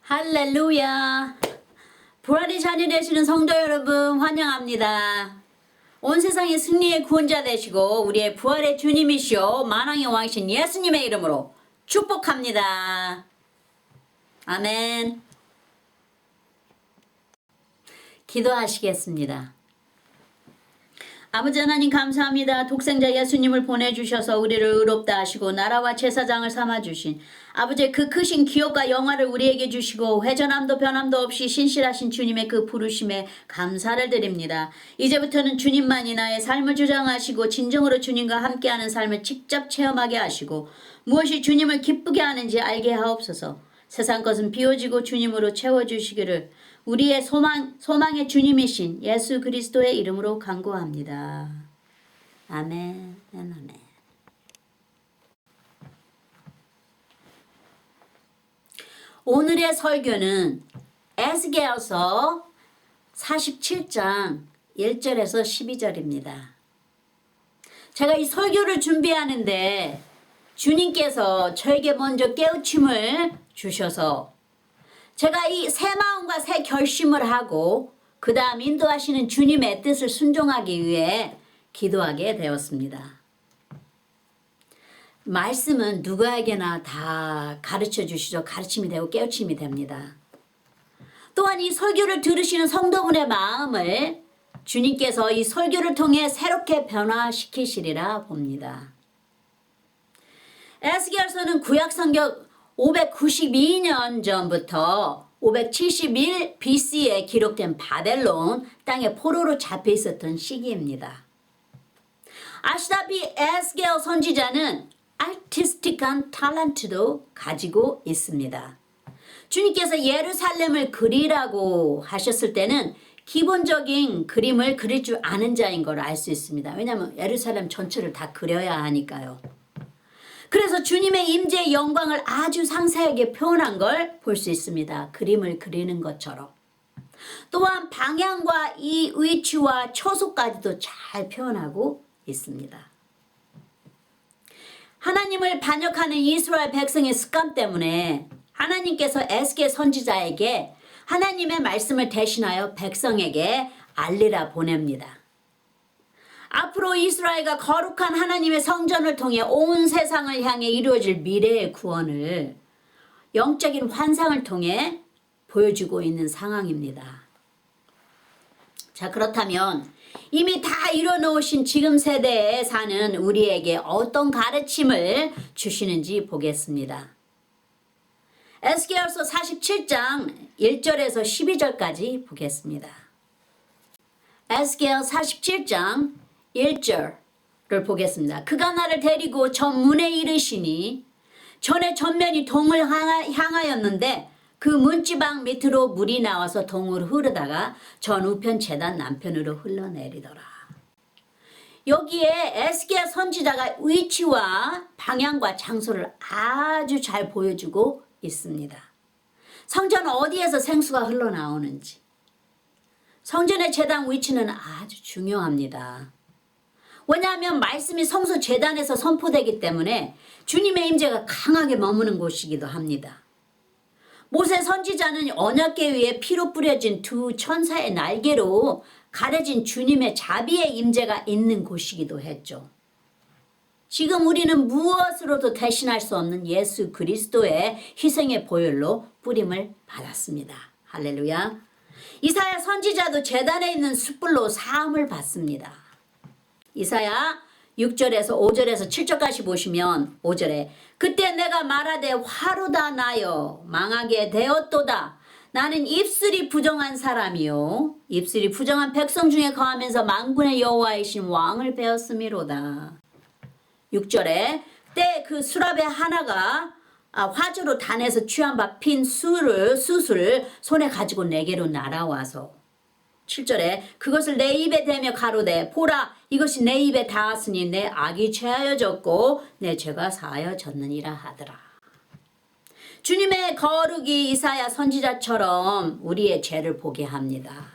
할렐루야. 부활의 자녀 되시는 성도 여러분 환영합니다. 온 세상의 승리의 구원자 되시고 우리의 부활의 주님이시오 만왕의 왕이신 예수님의 이름으로 축복합니다. 아멘. 기도하시겠습니다. 아버지 하나님 감사합니다. 독생자 예수님을 보내주셔서 우리를 의롭다 하시고 나라와 제사장을 삼아주신 아버지의 그 크신 기업과 영화를 우리에게 주시고 회전함도 변함도 없이 신실하신 주님의 그 부르심에 감사를 드립니다. 이제부터는 주님만이 나의 삶을 주장하시고 진정으로 주님과 함께하는 삶을 직접 체험하게 하시고 무엇이 주님을 기쁘게 하는지 알게 하옵소서. 세상 것은 비워지고 주님으로 채워주시기를 우리의 소망의 주님이신 예수 그리스도의 이름으로 간구합니다. 아멘. 아멘. 오늘의 설교는 에스겔서 47장 1절에서 12절입니다. 제가 이 설교를 준비하는데 주님께서 저에게 먼저 깨우침을 주셔서 제가 이 새 마음과 새 결심을 하고 그 다음 인도하시는 주님의 뜻을 순종하기 위해 기도하게 되었습니다. 말씀은 누구에게나 다 가르쳐 주시죠. 가르침이 되고 깨우침이 됩니다. 또한 이 설교를 들으시는 성도분의 마음을 주님께서 이 설교를 통해 새롭게 변화시키시리라 봅니다. 에스겔서는 구약성경 592년 전부터 571 BC에 기록된 바벨론 땅에 포로로 잡혀 있었던 시기입니다. 아시다시피 에스겔 선지자는 아티스틱한 탤런트도 가지고 있습니다. 주님께서 예루살렘을 그리라고 하셨을 때는 기본적인 그림을 그릴 줄 아는 자인 걸 알 수 있습니다. 왜냐하면 예루살렘 전체를 다 그려야 하니까요. 그래서 주님의 임재의 영광을 아주 상세하게 표현한 걸 볼 수 있습니다. 그림을 그리는 것처럼. 또한 방향과 이 위치와 초소까지도 잘 표현하고 있습니다. 하나님을 반역하는 이스라엘 백성의 습관 때문에 하나님께서 에스겔 선지자에게 하나님의 말씀을 대신하여 백성에게 알리라 보냅니다. 앞으로 이스라엘과 거룩한 하나님의 성전을 통해 온 세상을 향해 이루어질 미래의 구원을 영적인 환상을 통해 보여주고 있는 상황입니다. 자, 그렇다면 이미 다 이뤄놓으신 지금 세대에 사는 우리에게 어떤 가르침을 주시는지 보겠습니다. 에스겔서 47장 1절에서 12절까지 보겠습니다. 에스겔 47장 1절을 보겠습니다. 그가 나를 데리고 전문에 이르시니 전에 전면이 동을 향하였는데 그 문지방 밑으로 물이 나와서 동으로 흐르다가 전 우편 제단 남편으로 흘러내리더라. 여기에 에스겔 선지자가 위치와 방향과 장소를 아주 잘 보여주고 있습니다. 성전 어디에서 생수가 흘러나오는지, 성전의 제단 위치는 아주 중요합니다. 왜냐하면 말씀이 성소 제단에서 선포되기 때문에 주님의 임재가 강하게 머무는 곳이기도 합니다. 모세 선지자는 언약궤 위에 피로 뿌려진 두 천사의 날개로 가려진 주님의 자비의 임재가 있는 곳이기도 했죠. 지금 우리는 무엇으로도 대신할 수 없는 예수 그리스도의 희생의 보혈로 뿌림을 받았습니다. 할렐루야. 이사야 선지자도 제단에 있는 숯불로 사함을 받습니다. 이사야 6절에서 5절에서 7절까지 보시면 5절에 그때 내가 말하되 화로다 나여 망하게 되었도다. 나는 입술이 부정한 사람이요 입술이 부정한 백성 중에 거하면서 만군의 여호와이신 왕을 배웠음이로다. 6절에 때 그 수랍의 하나가 화주로 단에서 취한 바 핀 숯을 손에 가지고 내게로 날아와서 7절에 그것을 내 입에 대며 가로되 보라 이것이 내 입에 닿았으니 내 악이 죄하여졌고 내 죄가 사하여졌느니라 하더라. 주님의 거룩이 이사야 선지자처럼 우리의 죄를 보게 합니다.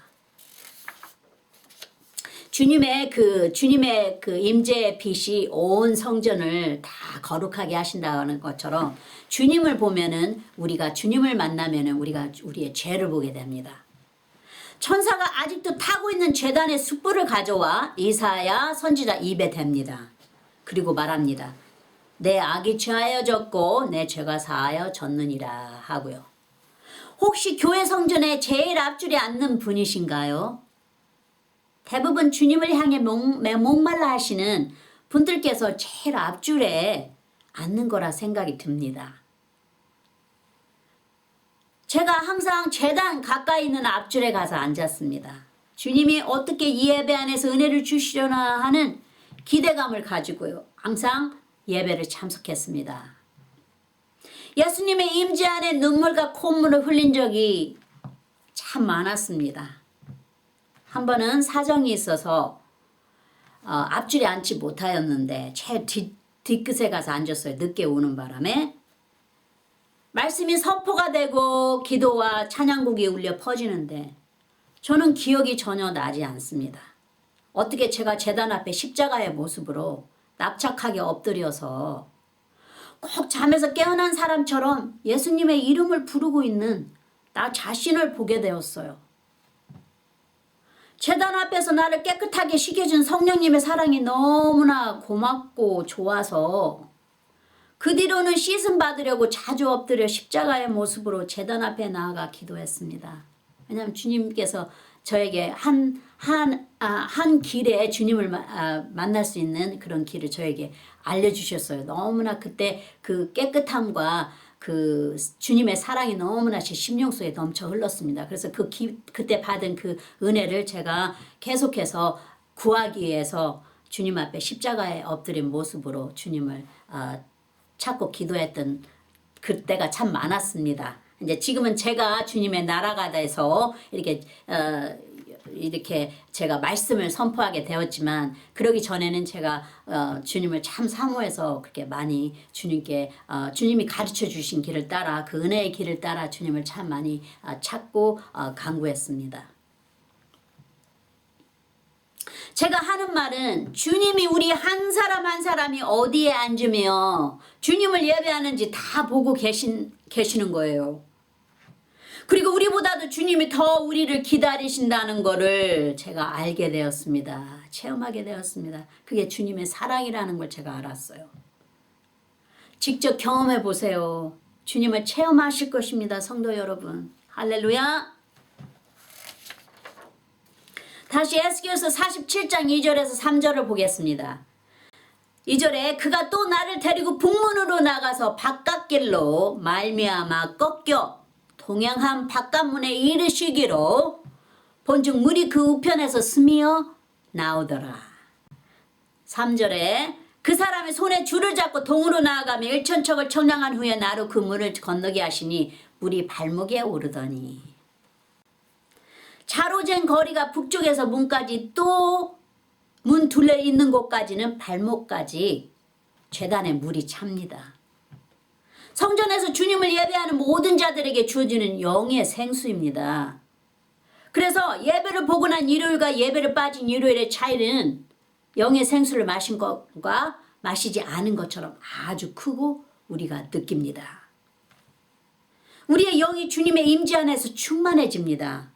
주님의 그 임재의 빛이 온 성전을 다 거룩하게 하신다는 것처럼 주님을 보면은 우리가 주님을 만나면은 우리가 우리의 죄를 보게 됩니다. 천사가 아직도 타고 있는 제단의 숯불을 가져와 이사야 선지자 입에 댑니다. 그리고 말합니다. 내 악이 취하여졌고 내 죄가 사하여졌느니라 하고요. 혹시 교회 성전에 제일 앞줄에 앉는 분이신가요? 대부분 주님을 향해 목말라 하시는 분들께서 제일 앞줄에 앉는 거라 생각이 듭니다. 제가 항상 제단 가까이 있는 앞줄에 가서 앉았습니다. 주님이 어떻게 이 예배 안에서 은혜를 주시려나 하는 기대감을 가지고요. 항상 예배를 참석했습니다. 예수님의 임재 안에 눈물과 콧물을 흘린 적이 참 많았습니다. 한 번은 사정이 있어서 앞줄에 앉지 못하였는데 제 뒷끝에 가서 앉았어요. 늦게 오는 바람에. 말씀이 선포가 되고 기도와 찬양곡이 울려 퍼지는데 저는 기억이 전혀 나지 않습니다. 어떻게 제가 제단 앞에 십자가의 모습으로 납작하게 엎드려서 꼭 잠에서 깨어난 사람처럼 예수님의 이름을 부르고 있는 나 자신을 보게 되었어요. 제단 앞에서 나를 깨끗하게 씻겨준 성령님의 사랑이 너무나 고맙고 좋아서 그 뒤로는 씻음 받으려고 자주 엎드려 십자가의 모습으로 제단 앞에 나아가 기도했습니다. 왜냐하면 주님께서 저에게 한 길에 주님을 만날 수 있는 그런 길을 저에게 알려주셨어요. 너무나 그때 그 깨끗함과 그 주님의 사랑이 너무나 제 심령 속에 넘쳐 흘렀습니다. 그래서 그때 받은 그 은혜를 제가 계속해서 구하기 위해서 주님 앞에 십자가에 엎드린 모습으로 주님을 찾고 기도했던 그때가 참 많았습니다. 이제 지금은 제가 주님의 나라가 돼서 이렇게 제가 말씀을 선포하게 되었지만 그러기 전에는 제가 주님을 참 사모해서 그렇게 많이 주님께 주님이 가르쳐 주신 길을 따라 그 은혜의 길을 따라 주님을 참 많이 찾고 간구했습니다. 제가 하는 말은 주님이 우리 한 사람 한 사람이 어디에 앉으며 주님을 예배하는지 다 보고 계시는 거예요. 그리고 우리보다도 주님이 더 우리를 기다리신다는 거를 제가 알게 되었습니다. 체험하게 되었습니다. 그게 주님의 사랑이라는 걸 제가 알았어요. 직접 경험해 보세요. 주님을 체험하실 것입니다. 성도 여러분. 할렐루야. 다시 에스겔서 47장 2절에서 3절을 보겠습니다. 2절에 그가 또 나를 데리고 북문으로 나가서 바깥길로 말미암아 꺾여 동양한 바깥문에 이르시기로 본즉 물이 그 우편에서 스미어 나오더라. 3절에 그 사람이 손에 줄을 잡고 동으로 나아가며 1,000척을 청량한 후에 나로 그 물을 건너게 하시니 물이 발목에 오르더니 자로잰 거리가 북쪽에서 문까지 또 문 둘레 있는 곳까지는 발목까지 제단에 물이 찹니다. 성전에서 주님을 예배하는 모든 자들에게 주어지는 영의 생수입니다. 그래서 예배를 보고 난 일요일과 예배를 빠진 일요일의 차이는 영의 생수를 마신 것과 마시지 않은 것처럼 아주 크고 우리가 느낍니다. 우리의 영이 주님의 임재 안에서 충만해집니다.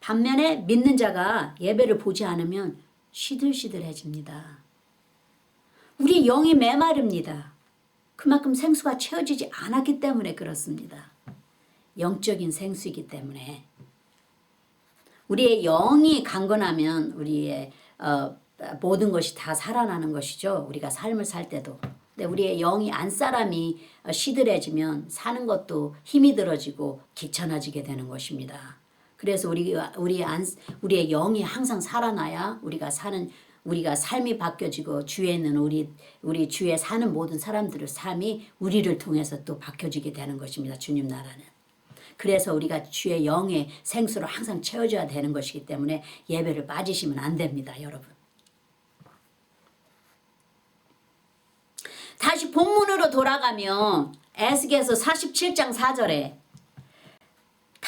반면에 믿는 자가 예배를 보지 않으면 시들시들해집니다. 우리 영이 메마릅니다. 그만큼 생수가 채워지지 않았기 때문에 그렇습니다. 영적인 생수이기 때문에. 우리의 영이 강건하면 우리의 모든 것이 다 살아나는 것이죠. 우리가 삶을 살 때도. 근데 우리의 영이 안 사람이 시들해지면 사는 것도 힘이 들어지고 귀찮아지게 되는 것입니다. 그래서 우리의 영이 항상 살아나야 우리가 삶이 바뀌어지고 주위에 있는 우리 주위에 사는 모든 사람들의 삶이 우리를 통해서 또 바뀌어지게 되는 것입니다. 주님 나라는. 그래서 우리가 주의 영의 생수로 항상 채워줘야 되는 것이기 때문에 예배를 빠지시면 안 됩니다, 여러분. 다시 본문으로 돌아가면 에스겔서 47장 4절에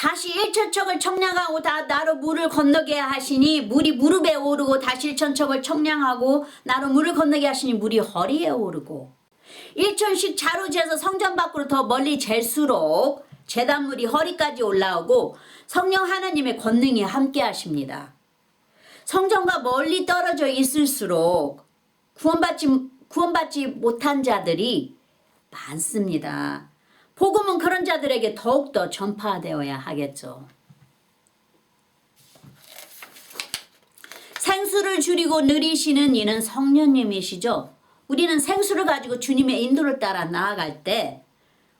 다시 일천척을 청량하고 나로 물을 건너게 하시니 물이 무릎에 오르고 다시 일천척을 청량하고 나로 물을 건너게 하시니 물이 허리에 오르고 일천씩 자로 재서 성전 밖으로 더 멀리 잴수록 제단물이 허리까지 올라오고 성령 하나님의 권능이 함께 하십니다. 성전과 멀리 떨어져 있을수록 구원받지 못한 자들이 많습니다. 복음은 그런 자들에게 더욱더 전파되어야 하겠죠. 생수를 줄이고 느리시는 이는 성령님이시죠. 우리는 생수를 가지고 주님의 인도를 따라 나아갈 때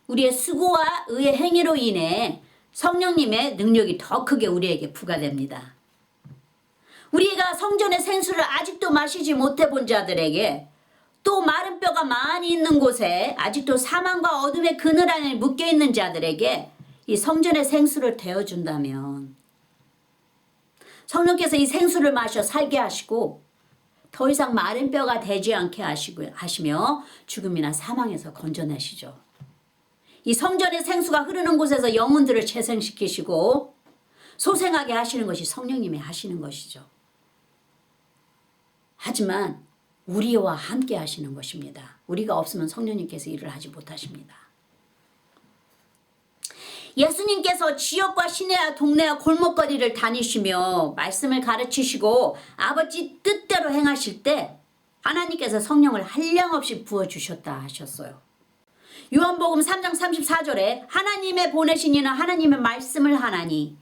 우리의 수고와 의의 행위로 인해 성령님의 능력이 더 크게 우리에게 부과됩니다. 우리가 성전의 생수를 아직도 마시지 못해 본 자들에게 또 마른 뼈가 많이 있는 곳에 아직도 사망과 어둠의 그늘 안에 묶여있는 자들에게 이 성전의 생수를 데워준다면 성령께서 이 생수를 마셔 살게 하시고 더 이상 마른 뼈가 되지 않게 하시며 죽음이나 사망에서 건져내시죠. 이 성전의 생수가 흐르는 곳에서 영혼들을 재생시키시고 소생하게 하시는 것이 성령님이 하시는 것이죠. 하지만 우리와 함께 하시는 것입니다. 우리가 없으면 성령님께서 일을 하지 못하십니다. 예수님께서 지역과 시내와 동네와 골목거리를 다니시며 말씀을 가르치시고 아버지 뜻대로 행하실 때 하나님께서 성령을 한량없이 부어주셨다 하셨어요. 요한복음 3장 34절에 하나님의 보내신 이는 하나님의 말씀을 하나니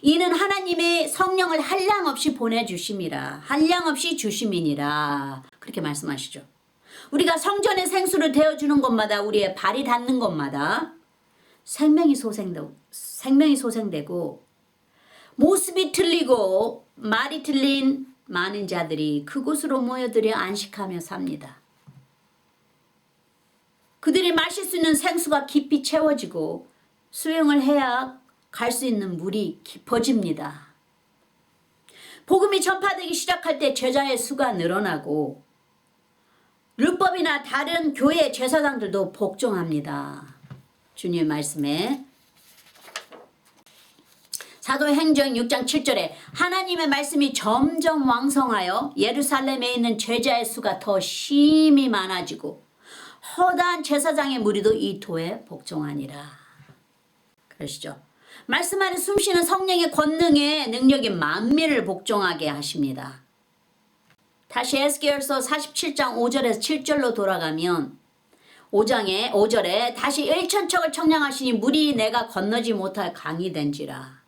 이는 하나님의 성령을 한량없이 보내주심이라 한량없이 주심이니라 그렇게 말씀하시죠. 우리가 성전의 생수를 데워주는 곳마다 우리의 발이 닿는 곳마다 생명이 소생되고 모습이 틀리고 말이 틀린 많은 자들이 그곳으로 모여들여 안식하며 삽니다. 그들이 마실 수 있는 생수가 깊이 채워지고 수영을 해야 갈 수 있는 물이 깊어집니다. 복음이 전파되기 시작할 때 제자의 수가 늘어나고 율법이나 다른 교회 제사장들도 복종합니다. 주님의 말씀에 사도행전 6장 7절에 하나님의 말씀이 점점 왕성하여 예루살렘에 있는 제자의 수가 더 심히 많아지고 허다한 제사장의 무리도 이 도에 복종하니라. 그러시죠. 말씀 안에 숨쉬는 성령의 권능의 능력이 만민을 복종하게 하십니다. 다시 에스겔서 47장 5절에서 7절로 돌아가면 5절에 다시 일천척을 청량하시니 물이 내가 건너지 못할 강이 된지라.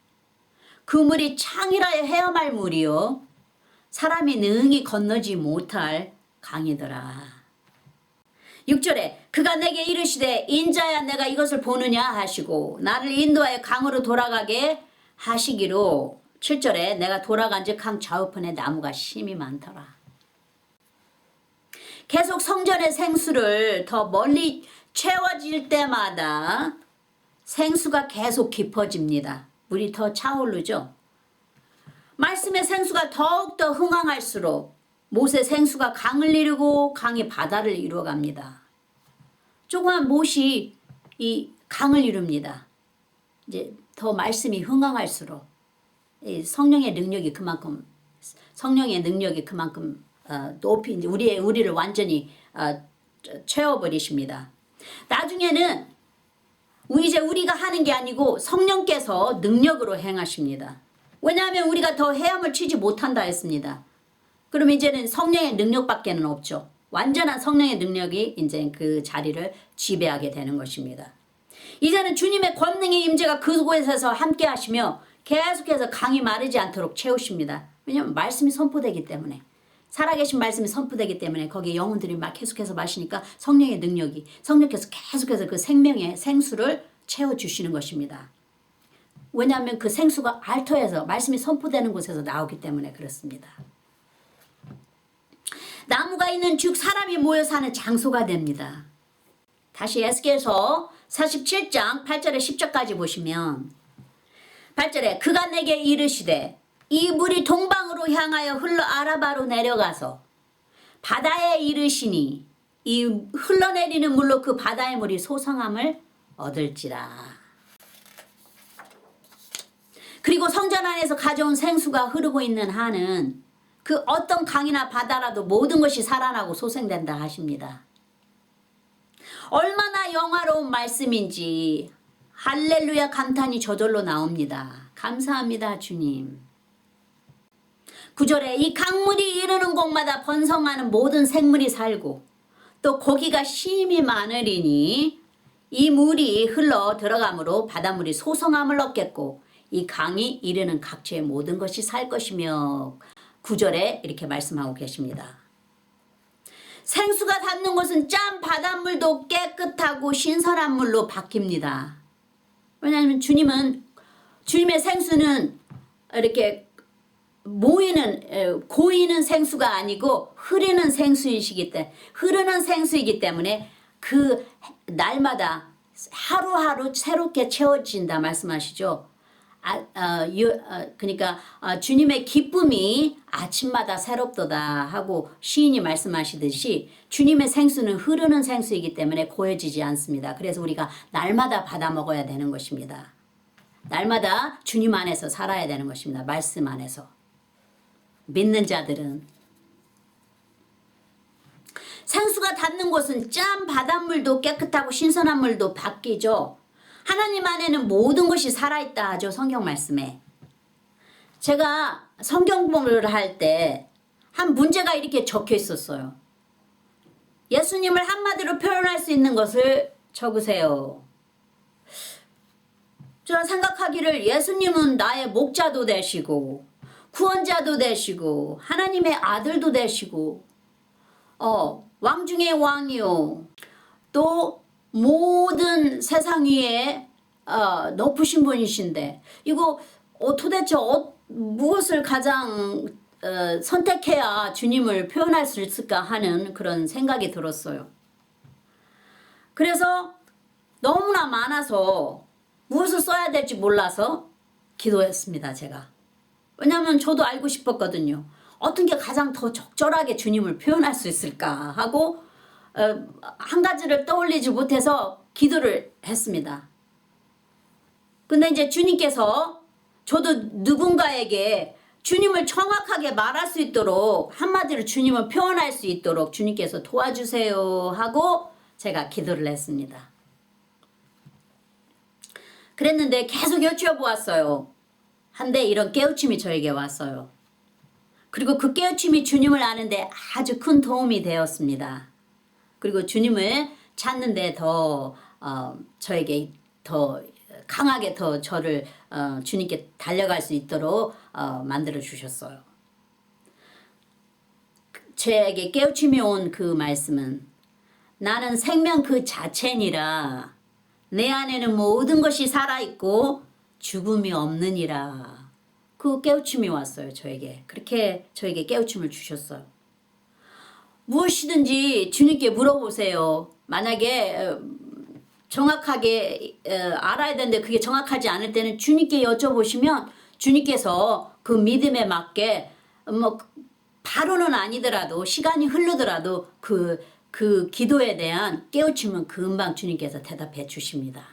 그 물이 창이라 헤엄할 물이요 사람이 능히 건너지 못할 강이더라. 6절에 그가 내게 이르시되 인자야 내가 이것을 보느냐 하시고 나를 인도하여 강으로 돌아가게 하시기로 7절에 내가 돌아간즉 강 좌우편에 나무가 심히 많더라. 계속 성전의 생수를 더 멀리 채워질 때마다 생수가 계속 깊어집니다. 물이 더 차오르죠. 말씀의 생수가 더욱더 흥황할수록 못의 생수가 강을 이루고 강이 바다를 이루어갑니다. 조그만 못이 이 강을 이룹니다. 이제 더 말씀이 흥황할수록 성령의 능력이 그만큼 높이 이제 우리를 완전히 채워버리십니다. 나중에는 이제 우리가 하는 게 아니고 성령께서 능력으로 행하십니다. 왜냐하면 우리가 더 헤엄을 치지 못한다 했습니다. 그럼 이제는 성령의 능력밖에는 없죠. 완전한 성령의 능력이 이제 그 자리를 지배하게 되는 것입니다. 이제는 주님의 권능의 임재가 그곳에서 함께 하시며 계속해서 강이 마르지 않도록 채우십니다. 왜냐하면 말씀이 선포되기 때문에 살아계신 말씀이 선포되기 때문에 거기에 영혼들이 막 계속해서 마시니까 성령의 능력이 성령께서 계속해서 그 생명의 생수를 채워주시는 것입니다. 왜냐하면 그 생수가 알터에서 말씀이 선포되는 곳에서 나오기 때문에 그렇습니다. 나무가 있는 즉 사람이 모여 사는 장소가 됩니다. 다시 에스겔서 47장 8절에 10절까지 보시면 8절에 그가 내게 이르시되 이 물이 동방으로 향하여 흘러 아라바로 내려가서 바다에 이르시니 이 흘러내리는 물로 그 바다의 물이 소성함을 얻을지라. 그리고 성전 안에서 가져온 생수가 흐르고 있는 한은 그 어떤 강이나 바다라도 모든 것이 살아나고 소생된다 하십니다. 얼마나 영화로운 말씀인지 할렐루야 감탄이 저절로 나옵니다. 감사합니다 주님. 9절에 이 강물이 이르는 곳마다 번성하는 모든 생물이 살고 또 고기가 심히 많으리니 이 물이 흘러 들어가므로 바닷물이 소성함을 얻겠고 이 강이 이르는 각처의 모든 것이 살 것이며 9절에 이렇게 말씀하고 계십니다. 생수가 닿는 곳은 짠 바닷물도 깨끗하고 신선한 물로 바뀝니다. 왜냐하면 주님의 생수는 이렇게 고이는 생수가 아니고 흐르는 생수이기 때문에 그 날마다 하루하루 새롭게 채워진다 말씀하시죠. 그러니까 주님의 기쁨이 아침마다 새롭도다 하고 시인이 말씀하시듯이 주님의 생수는 흐르는 생수이기 때문에 고여지지 않습니다. 그래서 우리가 날마다 받아 먹어야 되는 것입니다. 날마다 주님 안에서 살아야 되는 것입니다. 말씀 안에서. 믿는 자들은 생수가 닿는 곳은 짠 바닷물도 깨끗하고 신선한 물도 바뀌죠. 하나님 안에는 모든 것이 살아있다 하죠. 성경 말씀에. 제가 성경 공부를 할 때 한 문제가 이렇게 적혀 있었어요. 예수님을 한마디로 표현할 수 있는 것을 적으세요. 저는 생각하기를 예수님은 나의 목자도 되시고 구원자도 되시고 하나님의 아들도 되시고 왕 중의 왕이요 또 모든 세상 위에 높으신 분이신데 이거 도대체 무엇을 가장 선택해야 주님을 표현할 수 있을까 하는 그런 생각이 들었어요. 그래서 너무나 많아서 무엇을 써야 될지 몰라서 기도했습니다. 제가. 왜냐하면 저도 알고 싶었거든요. 어떤 게 가장 더 적절하게 주님을 표현할 수 있을까 하고 한 가지를 떠올리지 못해서 기도를 했습니다. 근데 이제 주님께서 저도 누군가에게 주님을 정확하게 말할 수 있도록 한마디로 주님을 표현할 수 있도록 주님께서 도와주세요 하고 제가 기도를 했습니다. 그랬는데 계속 여쭈어보았어요. 한데 이런 깨우침이 저에게 왔어요. 그리고 그 깨우침이 주님을 아는데 아주 큰 도움이 되었습니다. 그리고 주님을 찾는데 저에게 더 강하게 더 저를 주님께 달려갈 수 있도록 만들어 주셨어요. 저에게 깨우침이 온 그 말씀은 나는 생명 그 자체니라 내 안에는 모든 것이 살아있고 죽음이 없느니라. 그 깨우침이 왔어요. 저에게. 그렇게 저에게 깨우침을 주셨어요. 무엇이든지 주님께 물어보세요. 만약에 정확하게 알아야 되는데 그게 정확하지 않을 때는 주님께 여쭤보시면 주님께서 그 믿음에 맞게 바로는 아니더라도 시간이 흐르더라도 그 기도에 대한 깨우침은 금방 주님께서 대답해 주십니다.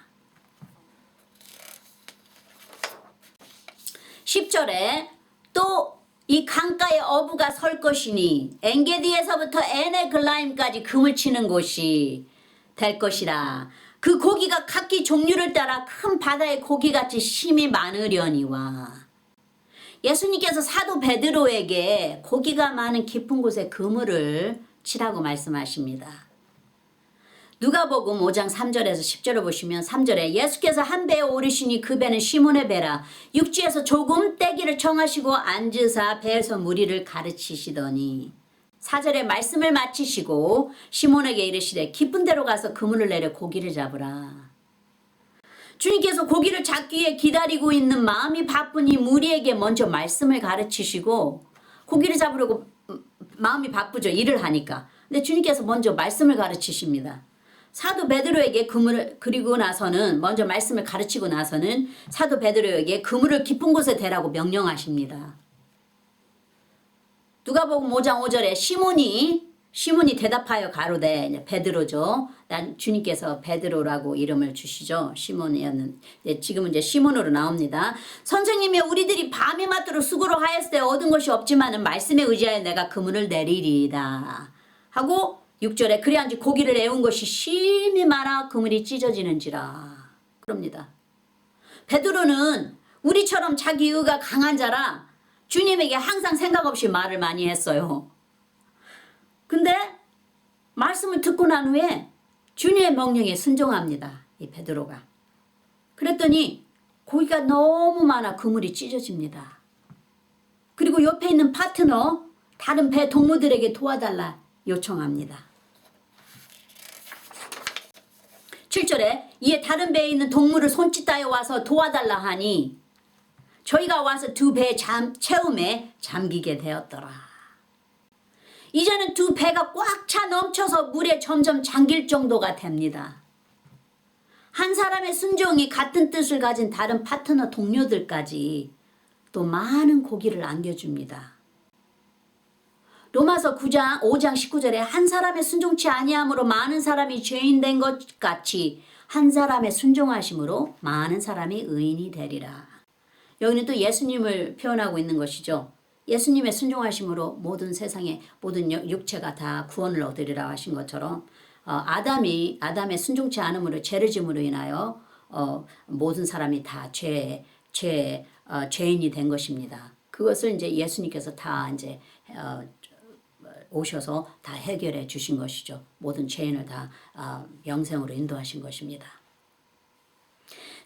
10절에 또 이 강가에 어부가 설 것이니 엔게디에서부터 에네글라임까지 금을 치는 곳이 될 것이라. 그 고기가 각기 종류를 따라 큰 바다의 고기같이 심이 많으려니와. 예수님께서 사도 베드로에게 고기가 많은 깊은 곳에 그물을 치라고 말씀하십니다. 누가복음 5장 3절에서 10절을 보시면 3절에 예수께서 한 배에 오르시니 그 배는 시몬의 배라. 육지에서 조금 떼기를 청하시고 앉으사 배에서 무리를 가르치시더니 4절에 말씀을 마치시고 시몬에게 이르시되 깊은 데로 가서 그물을 내려 고기를 잡으라. 주님께서 고기를 잡기 위해 기다리고 있는 마음이 바쁜 이 무리에게 먼저 말씀을 가르치시고 고기를 잡으려고 마음이 바쁘죠. 일을 하니까. 근데 주님께서 먼저 말씀을 가르치십니다. 사도 베드로에게 그물을 그리고 나서는 먼저 말씀을 가르치고 나서는 사도 베드로에게 그물을 깊은 곳에 대라고 명령하십니다. 누가복음 5장 5절에 시몬이 대답하여 가로되, 이제 베드로죠. 난 주님께서 베드로라고 이름을 주시죠. 시몬이었는 지금은 이제 시몬으로 나옵니다. 선생님이 우리들이 밤이 맞도록 수고를 하였을 때 얻은 것이 없지만은 말씀에 의지하여 내가 그물을 내리리이다 하고 6절에 그래야지 고기를 애운 것이 심히 많아 그물이 찢어지는지라 그럽니다. 베드로는 우리처럼 자기 의가 강한 자라 주님에게 항상 생각 없이 말을 많이 했어요. 근데 말씀을 듣고 난 후에 주님의 명령에 순종합니다. 이 베드로가. 그랬더니 고기가 너무 많아 그물이 찢어집니다. 그리고 옆에 있는 파트너 다른 배 동무들에게 도와달라 요청합니다. 7절에 이에 다른 배에 있는 동무를 손짓하여 와서 도와달라 하니 저희가 와서 두 배의 채움에 잠기게 되었더라. 이제는 두 배가 꽉 차 넘쳐서 물에 점점 잠길 정도가 됩니다. 한 사람의 순종이 같은 뜻을 가진 다른 파트너 동료들까지 또 많은 고기를 안겨줍니다. 로마서 5장 19절에 한 사람의 순종치 아니함으로 많은 사람이 죄인 된 것 같이 한 사람의 순종하심으로 많은 사람이 의인이 되리라. 여기는 또 예수님을 표현하고 있는 것이죠. 예수님의 순종하심으로 모든 세상의 모든 육체가 다 구원을 얻으리라 하신 것처럼 아담의 순종치 않음으로 죄를 짐으로 인하여 모든 사람이 다 죄인이 된 것입니다. 그것을 이제 예수님께서 다 이제 오셔서 다 해결해 주신 것이죠. 모든 죄인을 다 영생으로 인도하신 것입니다.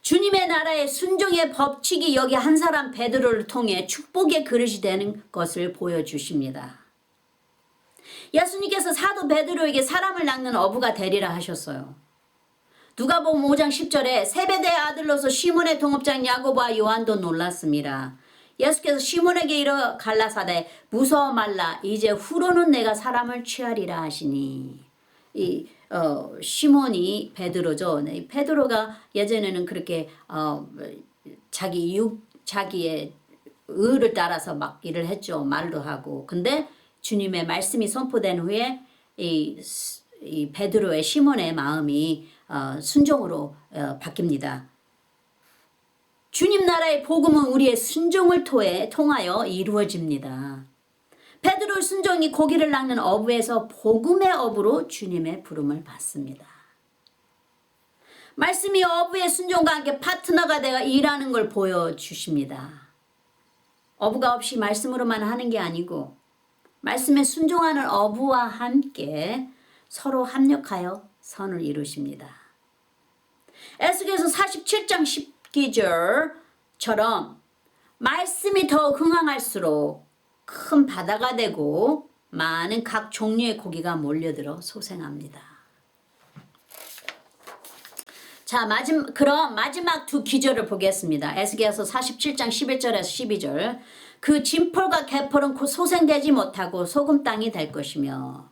주님의 나라의 순종의 법칙이 여기 한 사람 베드로를 통해 축복의 그릇이 되는 것을 보여주십니다. 예수님께서 사도 베드로에게 사람을 낚는 어부가 되리라 하셨어요. 누가복음 5장 10절에 세베대의 아들로서 시몬의 동업장 야고보와 요한도 놀랐습니다. 예수께서 시몬에게 이르 갈라사대 무서워 말라 이제 후로는 내가 사람을 취하리라 하시니 시몬이 베드로죠. 베드로가 예전에는 그렇게 자기의 의를 따라서 막 일을 했죠. 말도 하고. 근데 주님의 말씀이 선포된 후에 이 베드로의 시몬의 마음이 순종으로 바뀝니다. 주님 나라의 복음은 우리의 순종을 통하여 이루어집니다. 베드로의 순종이 고기를 낚는 어부에서 복음의 어부로 주님의 부름을 받습니다. 말씀이 어부의 순종과 함께 파트너가 되어 일하는 걸 보여주십니다. 어부가 없이 말씀으로만 하는 게 아니고 말씀에 순종하는 어부와 함께 서로 합력하여 선을 이루십니다. 에스겔서 47장 10기절처럼 말씀이 더 흥황할수록 큰 바다가 되고 많은 각 종류의 고기가 몰려들어 소생합니다. 자, 그럼 마지막 두 기절을 보겠습니다. 에스겔서 47장 11절에서 12절. 그 진펄과 개펄은 곧 소생되지 못하고 소금 땅이 될 것이며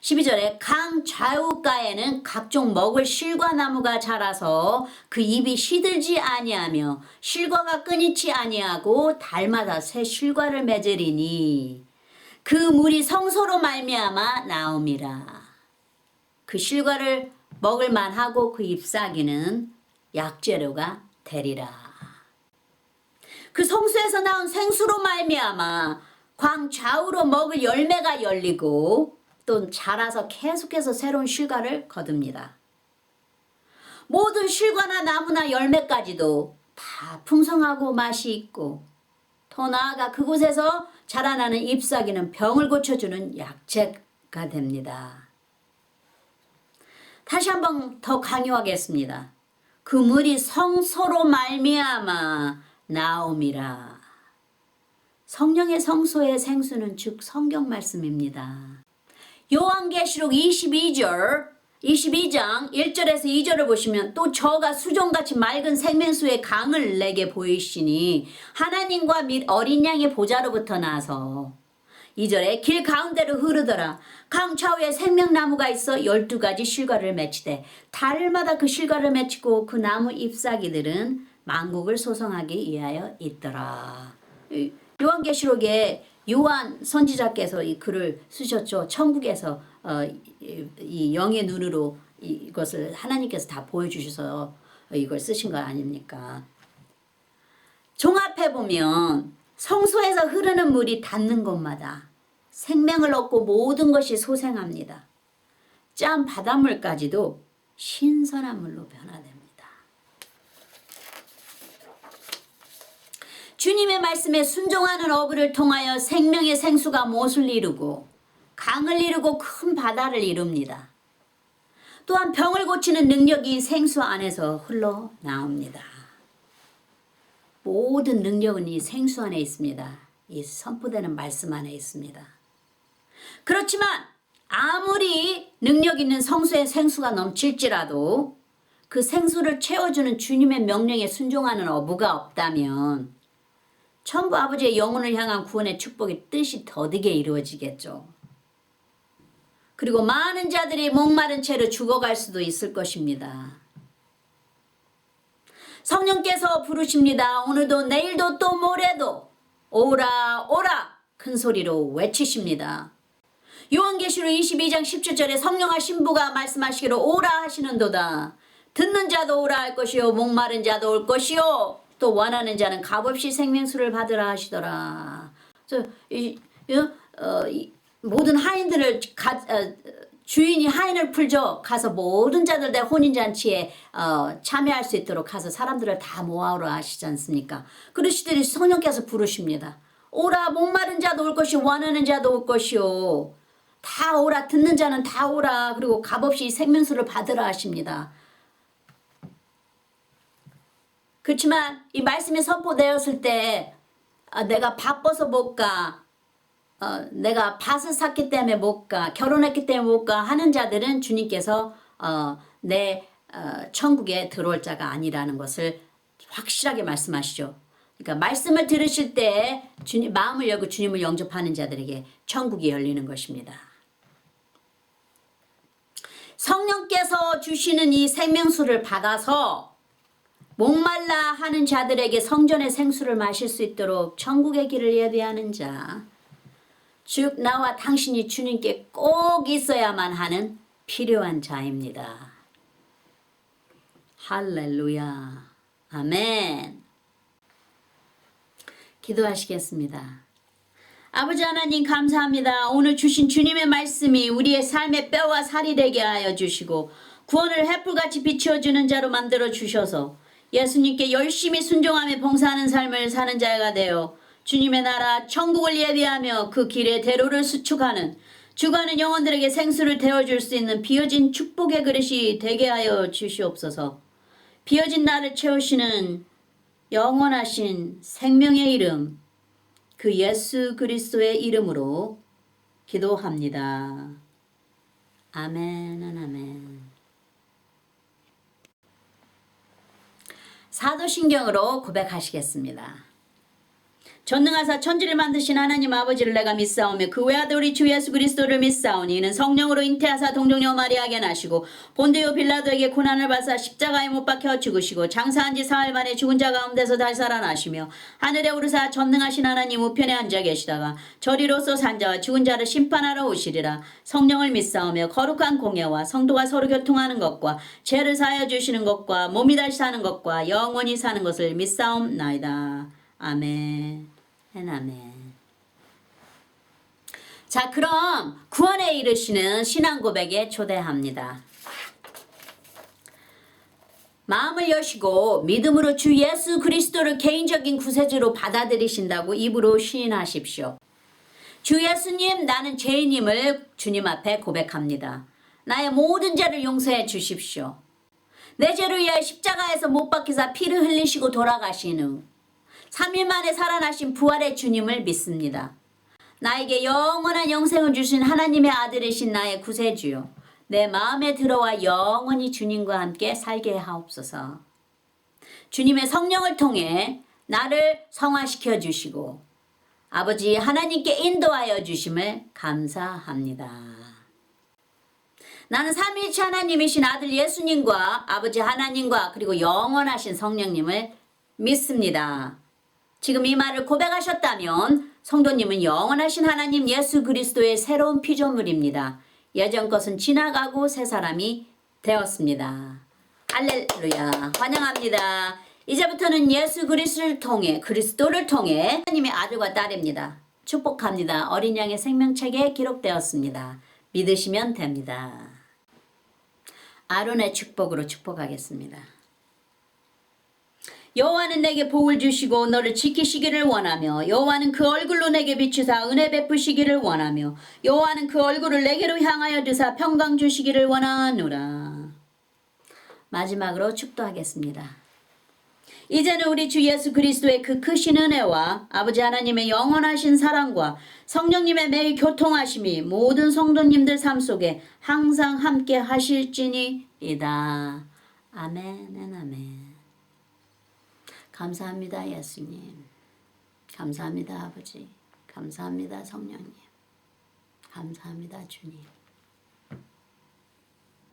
12절에 강 좌우가에는 각종 먹을 실과 나무가 자라서 그 잎이 시들지 아니하며 실과가 끊이지 아니하고 달마다 새 실과를 맺으리니 그 물이 성소로 말미암아 나옴이라. 그 실과를 먹을 만하고 그 잎사귀는 약재료가 되리라. 그 성소에서 나온 생수로 말미암아 광 좌우로 먹을 열매가 열리고 또 자라서 계속해서 새로운 실과를 거둡니다. 모든 실과나 나무나 열매까지도 다 풍성하고 맛이 있고 더 나아가 그곳에서 자라나는 잎사귀는 병을 고쳐주는 약재가 됩니다. 다시 한번 더 강요하겠습니다. 그 물이 성소로 말미암아 나옴이라. 성령의 성소의 생수는 즉 성경 말씀입니다. 요한계시록 22장 1절에서 2절을 보시면 또 저가 수정같이 맑은 생명수의 강을 내게 보이시니 하나님과 및 어린 양의 보좌로부터 나서 2절에 길 가운데로 흐르더라. 강 좌우에 생명나무가 있어 12가지 실과를 맺히되 달마다 그 실과를 맺히고 그 나무 잎사귀들은 만국을 소성하기 위하여 있더라. 요한계시록에 요한 선지자께서 이 글을 쓰셨죠. 천국에서 이 영의 눈으로 이것을 하나님께서 다 보여주셔서 이걸 쓰신 거 아닙니까? 종합해 보면 성소에서 흐르는 물이 닿는 곳마다 생명을 얻고 모든 것이 소생합니다. 짠 바닷물까지도 신선한 물로 변화됩니다. 주님의 말씀에 순종하는 어부를 통하여 생명의 생수가 못을 이루고 강을 이루고 큰 바다를 이룹니다. 또한 병을 고치는 능력이 생수 안에서 흘러나옵니다. 모든 능력은 이 생수 안에 있습니다. 이 선포되는 말씀 안에 있습니다. 그렇지만 아무리 능력 있는 성수의 생수가 넘칠지라도 그 생수를 채워주는 주님의 명령에 순종하는 어부가 없다면 천부 아버지의 영혼을 향한 구원의 축복이 뜻이 더디게 이루어지겠죠. 그리고 많은 자들이 목마른 채로 죽어갈 수도 있을 것입니다. 성령께서 부르십니다. 오늘도 내일도 또 모레도 오라 오라 큰 소리로 외치십니다. 요한계시록 22장 17절에 성령과 신부가 말씀하시기로 오라 하시는도다. 듣는 자도 오라 할 것이요 목마른 자도 올 것이요 또 원하는 자는 값없이 생명수를 받으라 하시더라. 모든 하인들을 주인이 하인을 풀죠. 가서 모든 자들 내 혼인잔치에 참여할 수 있도록 가서 사람들을 다 모아오라 하시지 않습니까? 그러시더니 성령께서 부르십니다. 오라 목마른 자도 올 것이요 원하는 자도 올 것이요 다 오라 듣는 자는 다 오라 그리고 값없이 생명수를 받으라 하십니다. 그렇지만 이 말씀이 선포되었을 때 내가 바빠서 못 가, 내가 밭을 샀기 때문에 못 가, 결혼했기 때문에 못 가 하는 자들은 주님께서 내 천국에 들어올 자가 아니라는 것을 확실하게 말씀하시죠. 그러니까 말씀을 들으실 때 주님, 마음을 열고 주님을 영접하는 자들에게 천국이 열리는 것입니다. 성령께서 주시는 이 생명수를 받아서 목말라 하는 자들에게 성전의 생수를 마실 수 있도록 천국의 길을 예비하는 자, 즉 나와 당신이 주님께 꼭 있어야만 하는 필요한 자입니다. 할렐루야. 아멘. 기도하시겠습니다. 아버지 하나님 감사합니다. 오늘 주신 주님의 말씀이 우리의 삶의 뼈와 살이 되게 하여 주시고 구원을 횃불같이 비추어주는 자로 만들어 주셔서 예수님께 열심히 순종하며 봉사하는 삶을 사는 자가 되어 주님의 나라 천국을 예비하며 그 길의 대로를 수축하는 주가는 영혼들에게 생수를 데워줄 수 있는 비어진 축복의 그릇이 되게 하여 주시옵소서. 비어진 나를 채우시는 영원하신 생명의 이름 그 예수 그리스도의 이름으로 기도합니다. 아멘 아멘. 사도신경으로 고백하시겠습니다. 전능하사 천지를 만드신 하나님 아버지를 내가 믿사오며 그 외아들 우리 주 예수 그리스도를 믿사오니 이는 성령으로 잉태하사 동정녀 마리아에게 나시고 본디오 빌라도에게 고난을 받사 십자가에 못 박혀 죽으시고 장사한 지 사흘 만에 죽은 자 가운데서 다시 살아나시며 하늘에 오르사 전능하신 하나님 우편에 앉아 계시다가 저리로서 산 자와 죽은 자를 심판하러 오시리라. 성령을 믿사오며 거룩한 공예와 성도가 서로 교통하는 것과 죄를 사하여 주시는 것과 몸이 다시 사는 것과 영원히 사는 것을 믿사옵나이다. 아멘. 아멘. 자, 그럼 구원에 이르시는 신앙 고백에 초대합니다. 마음을 여시고 믿음으로 주 예수 그리스도를 개인적인 구세주로 받아들이신다고 입으로 시인하십시오. 주 예수님, 나는 죄인임을 주님 앞에 고백합니다. 나의 모든 죄를 용서해 주십시오. 내 죄를 위하여 십자가에서 못 박히사 피를 흘리시고 돌아가신 후 3일 만에 살아나신 부활의 주님을 믿습니다. 나에게 영원한 영생을 주신 하나님의 아들이신 나의 구세주요. 내 마음에 들어와 영원히 주님과 함께 살게 하옵소서. 주님의 성령을 통해 나를 성화시켜 주시고 아버지 하나님께 인도하여 주심을 감사합니다. 나는 삼위일체 하나님이신 아들 예수님과 아버지 하나님과 그리고 영원하신 성령님을 믿습니다. 지금 이 말을 고백하셨다면 성도님은 영원하신 하나님 예수 그리스도의 새로운 피조물입니다. 예전 것은 지나가고 새 사람이 되었습니다. 할렐루야. 환영합니다. 이제부터는 예수 그리스도를 통해 하나님의 아들과 딸입니다. 축복합니다. 어린 양의 생명책에 기록되었습니다. 믿으시면 됩니다. 아론의 축복으로 축복하겠습니다. 여호와는 내게 복을 주시고 너를 지키시기를 원하며 여호와는 그 얼굴로 내게 비추사 은혜 베푸시기를 원하며 여호와는 그 얼굴을 내게로 향하여 드사 평강 주시기를 원하노라. 마지막으로 축도하겠습니다. 이제는 우리 주 예수 그리스도의 그 크신 은혜와 아버지 하나님의 영원하신 사랑과 성령님의 매일 교통하심이 모든 성도님들 삶 속에 항상 함께 하실지니이다. 아멘 아멘. 감사합니다 예수님. 감사합니다 아버지. 감사합니다 성령님. 감사합니다 주님.